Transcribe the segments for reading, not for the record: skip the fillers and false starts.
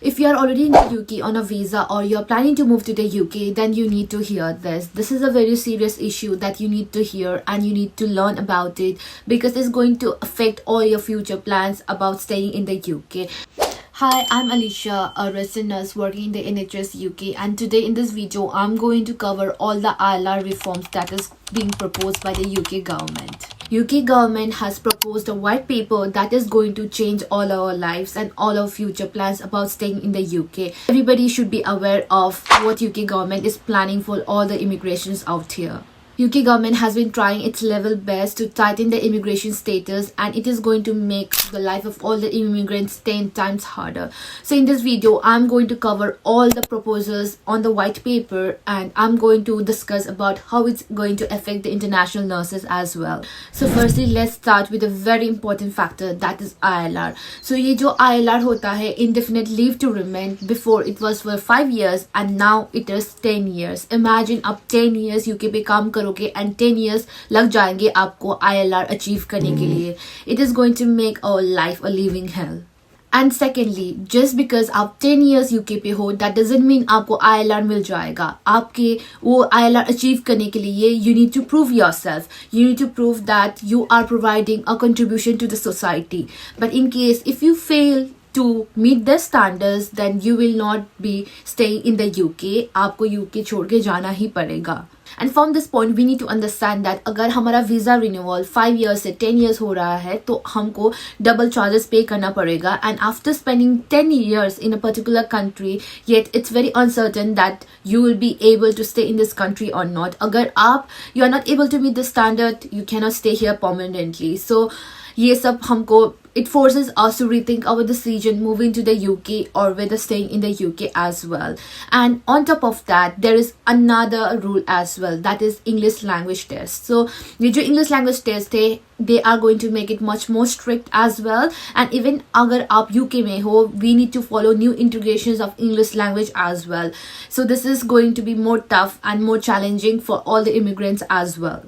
If you are already in the UK on a visa or you're planning to move to the UK, then you need to hear this. This is a very serious issue that you need to hear and you need to learn about it, because it's going to affect all your future plans about staying in the UK. Hi, I'm Alicia, a resident nurse working in the NHS UK, and today in this video, I'm going to cover all the ILR reforms that is being proposed by the UK government. UK government has proposed a white paper that is going to change all our lives and all our future plans about staying in the UK. Everybody should be aware of what UK government is planning for all the immigrations out here. UK government has been trying its level best to tighten the immigration status, and it is going to make the life of all the immigrants 10 times harder. So in this video, I'm going to cover all the proposals on the white paper, and I'm going to discuss about how it's going to affect the international nurses as well. So firstly, let's start with a very important factor, that is ILR. So ये जो ILR होता है, indefinite leave to remain, before it was for 5 years and now it is 10 years. Imagine आप 10 years UK पे काम करोगे and 10 years लग जाएंगे आपको ILR achieve करने के लिए. It is going to make our life a living hell. And secondly, just because आप 10 years UK पे हो, that doesn't mean आपको ILR मिल जाएगा. आपके वो ILR achieve करने के लिए you need to prove yourself. You need to prove that you are providing a contribution to the society. But in case if you fail to meet the standards, then you will not be staying in the UK. आपको UK छोड़ के जाना ही पड़ेगा. And from this point, we need to understand that अगर हमारा visa renewal 5 years से 10 years हो रहा है, तो हमको double charges pay करना पड़ेगा. And after spending 10 years in a particular country, yet it's very uncertain that you will be able to stay in this country or not. अगर you are not able to meet the standard, you cannot stay here permanently. So ये सब हमको it forces us to rethink our decision moving to the UK or whether staying in the UK as well. And on top of that, there is another rule as well, that is English language test. So ये जो English language test है, they are going to make it much more strict as well. And even अगर आप UK में हो, we need to follow new integrations of English language as well. So this is going to be more tough and more challenging for all the immigrants as well.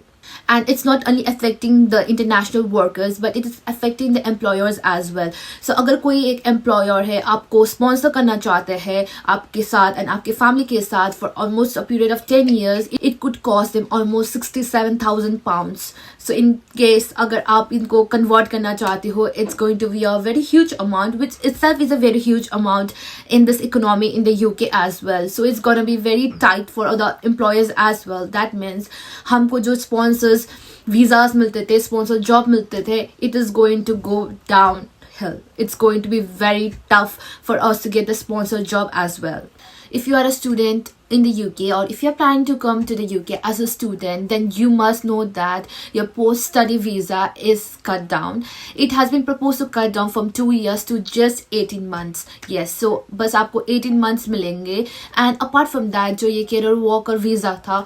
And it's not only affecting the international workers, but it is affecting the employers as well. So अगर कोई एक employer है, आपको sponsor करना चाहते हैं आपके साथ and आपके family के साथ for almost a period of 10 years, it could cost them almost £67,000. So in case अगर आप इनको convert करना चाहते हो, it's going to be a very huge amount, which itself is a very huge amount in this economy in the UK as well. So it's gonna be very tight for the employers as well. That means हमको जो sponsors visas मिलते थे, sponsor job मिलते थे, it is going to go downhill. It's going to be very tough for us to get the sponsor job as well. If you are a student in the UK, or if you're planning to come to the UK as a student, then you must know that your post-study visa is cut down. It has been proposed to cut down from 2 years to just 18 months. Yes, so बस आपको 18 months मिलेंगे. And apart from that, जो ये career worker visa था,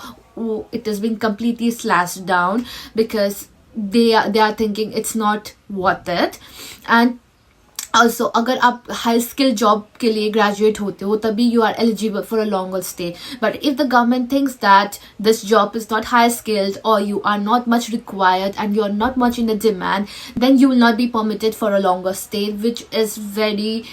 it has been completely slashed down because they are thinking it's not worth it. And also अगर आप high skill job के लिए graduate होते हो, तभी you are eligible for a longer stay. But if the government thinks that this job is not high skilled or you are not much required and you are not much in the demand, then you will not be permitted for a longer stay, which is very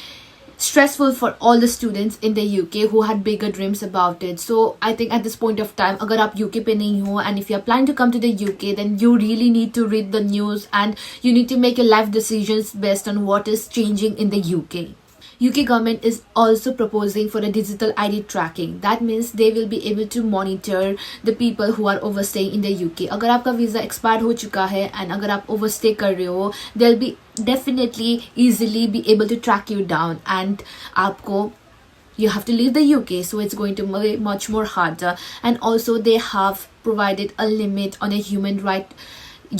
stressful for all the students in the UK who had bigger dreams about it. So I think at this point of time, अगर आप UK पे नहीं हो and if you are planning to come to the UK, then you really need to read the news and you need to make your life decisions based on what is changing in the UK. UK government is also proposing for a digital ID tracking. That means they will be able to monitor the people who are overstaying in the UK. अगर आपका visa expired हो चुका है and अगर आप overstay कर रहे हो, they'll be definitely easily be able to track you down, and आपको you have to leave the UK, so it's going to be much more harder. And also they have provided a limit on a human right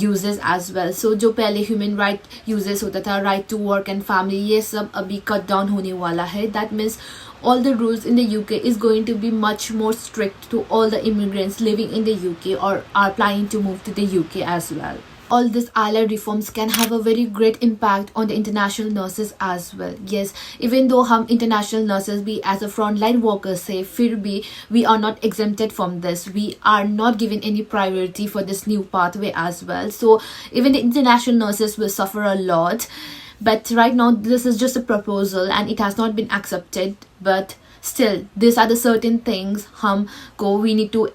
uses as well. So जो पहले human right uses होता था, right to work and family, ये सब अभी cut down होने वाला है. That means all the rules in the UK is going to be much more strict to all the immigrants living in the UK or are planning to move to the UK as well. All these ILR reforms can have a very great impact on the international nurses as well. Yes, even though हम international nurses भी as a frontline workers say, फिर भी we are not exempted from this. We are not given any priority for this new pathway as well. So even the international nurses will suffer a lot. but right now this is just a proposal and it has not been accepted. But still, these are the certain things we need to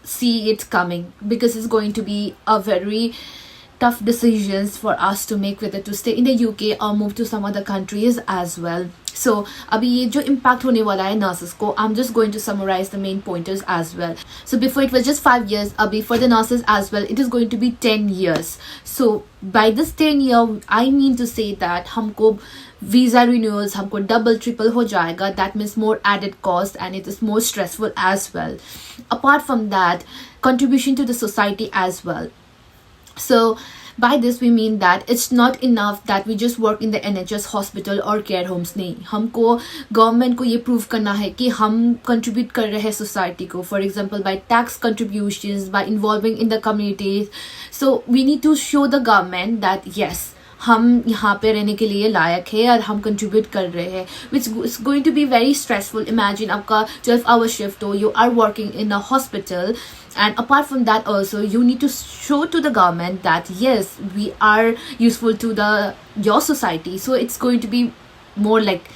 see it coming, because it's going to be a very tough decisions for us to make whether to stay in the UK or move to some other countries as well. So अभी ये जो impact होने वाला है nurses को, I'm just going to summarize the main pointers as well. So before it was just 5 years, अभी for the nurses as well it is going to be 10 years. So by this 10 year I mean to say that हमको visa renewals हमको double triple हो जाएगा. That means more added cost and it is more stressful as well. Apart from that, contribution to the society as well. So by this we mean that it's not enough that we just work in the NHS hospital or care homes. नहीं, हमको government को ये prove करना है कि हम contribute कर रहे हैं सोसाइटी को, for example by tax contributions, by involving in the communities. So we need to show the government that yes, हम यहाँ पे रहने के लिए लायक है और हम कंट्रीब्यूट कर रहे हैं, which is going to be very stressful. Imagine आपका 12 आवर शिफ्ट हो, you are working in a hospital, and apart from that also you need to show to the government that yes, we are useful to your society. So it's going to be more like,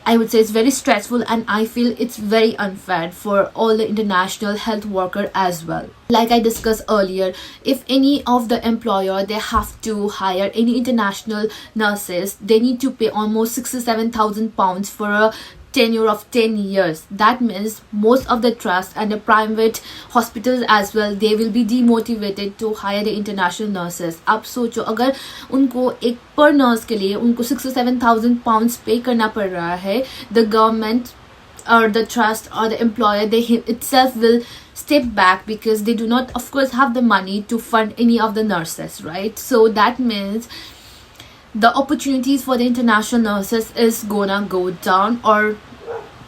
I would say it's very stressful, and I feel it's very unfair for all the international health worker as well. Like I discussed earlier, if any of the employer they have to hire any international nurses, they need to pay almost £67,000 for a tenure of 10 years. That means most of the trust and the private hospitals as well, they will be demotivated to hire the international nurses. आप सोचो, अगर उनको एक पर nurse के लिए उनको £67,000 पे करना पड़ रहा है, the government or the trust or the employer, they itself will step back because they do not of course have the money to fund any of the nurses, right? So that means the opportunities for the international nurses is gonna go down, or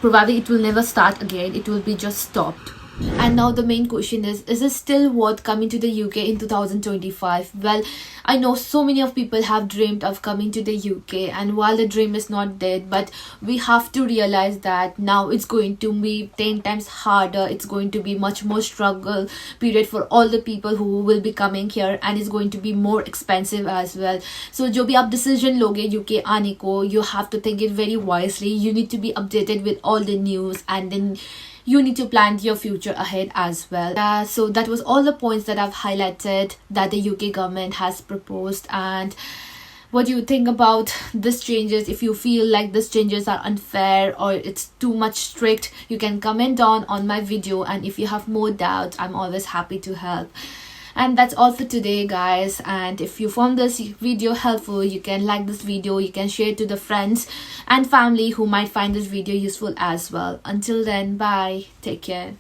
probably it will never start again, it will be just stopped. And now the main question is it still worth coming to the UK in 2025? Well, I know so many of people have dreamed of coming to the UK, and while the dream is not dead, but we have to realize that now it's going to be 10 times harder. It's going to be much more struggle period for all the people who will be coming here, and it's going to be more expensive as well. So जो भी आप decision लोगे UK आने को, you have to think it very wisely. You need to be updated with all the news, and then you need to plan your future ahead as well. So that was all the points that I've highlighted that the UK government has proposed. And what do you think about these changes? If you feel like these changes are unfair or it's too much strict, you can comment on my video, and if you have more doubts, I'm always happy to help. And that's all for today, guys. And if you found this video helpful, you can like this video, you can share it to the friends and family who might find this video useful as well. Until then, bye, take care.